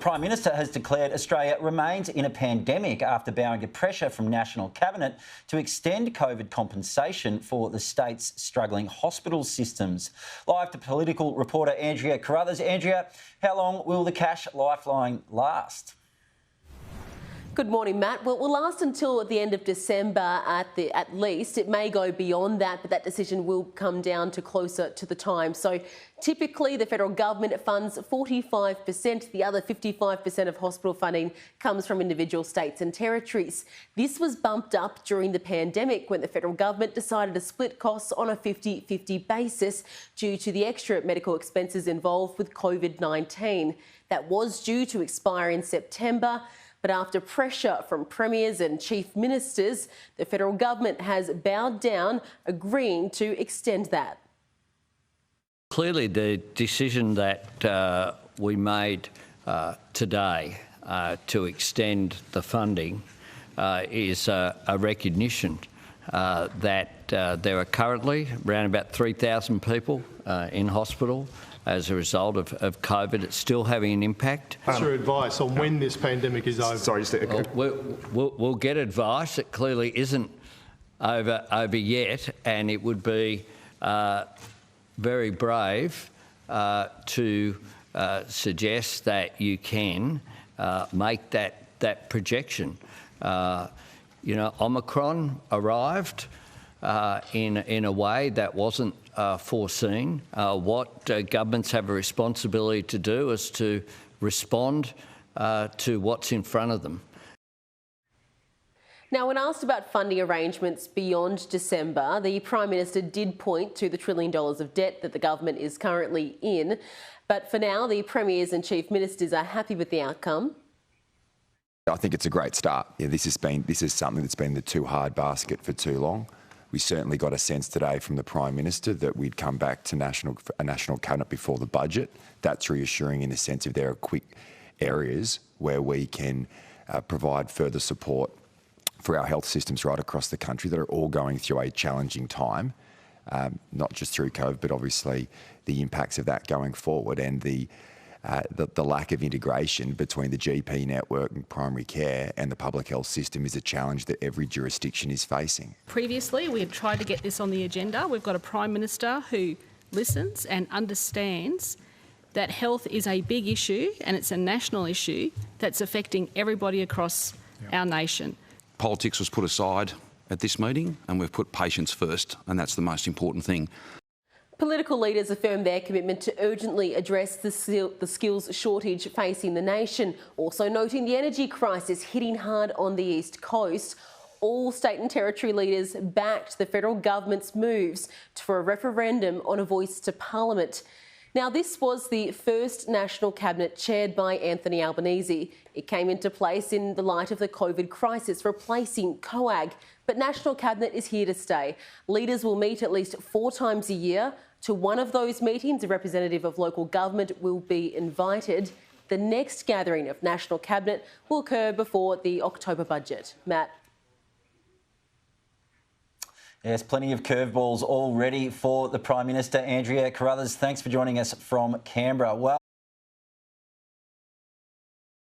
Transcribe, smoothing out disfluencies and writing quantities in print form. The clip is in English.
Prime Minister has declared Australia remains in a pandemic after bowing to pressure from National Cabinet to extend COVID compensation for the state's struggling hospital systems. Live to political reporter Andrea Carruthers. Andrea, how long will the cash lifeline last? Good morning, Matt. Well, it will last until the end of December at least. It may go beyond that, but that decision will come down to closer to the time. So typically the federal government funds 45%. The other 55% of hospital funding comes from individual states and territories. This was bumped up during the pandemic when the federal government decided to split costs on a 50-50 basis due to the extra medical expenses involved with COVID-19. That was due to expire in September. But after pressure from premiers and chief ministers, the federal government has bowed down, agreeing to extend that. Clearly, the decision that we made today to extend the funding is a recognition that there are currently around about 3,000 people in hospital as a result of COVID. It's still having an impact. What's your advice on when this pandemic is over? Sorry, we'll get advice. It clearly isn't over yet, and it would be very brave to suggest that you can make that projection. Omicron arrived in a way that wasn't foreseen. What governments have a responsibility to do is to respond to what's in front of them. Now, when asked about funding arrangements beyond December, the Prime Minister did point to the $1 trillion of debt that the government is currently in. But for now, the premiers and chief ministers are happy with the outcome. I think it's a great start. Yeah, this is something that's been the too hard basket for too long. We certainly got a sense today from the Prime Minister that we'd come back to a national cabinet before the budget. That's reassuring in the sense of there are quick areas where we can provide further support for our health systems right across the country that are all going through a challenging time, not just through COVID, but obviously the impacts of that going forward and the lack of integration between the GP network and primary care and the public health system is a challenge that every jurisdiction is facing. Previously, we had tried to get this on the agenda. We've got a Prime Minister who listens and understands that health is a big issue and it's a national issue that's affecting everybody across our nation. Politics was put aside at this meeting and we've put patients first, and that's the most important thing. Political leaders affirmed their commitment to urgently address the skills shortage facing the nation, also noting the energy crisis hitting hard on the East Coast. All state and territory leaders backed the federal government's moves for a referendum on a voice to Parliament. Now, this was the first National Cabinet chaired by Anthony Albanese. It came into place in the light of the COVID crisis, replacing COAG. But National Cabinet is here to stay. Leaders will meet at least 4 times a year. To one of those meetings, a representative of local government will be invited. The next gathering of National Cabinet will occur before the October budget. Matt. Yes, plenty of curveballs already for the Prime Minister. Andrea Carruthers, thanks for joining us from Canberra. Well,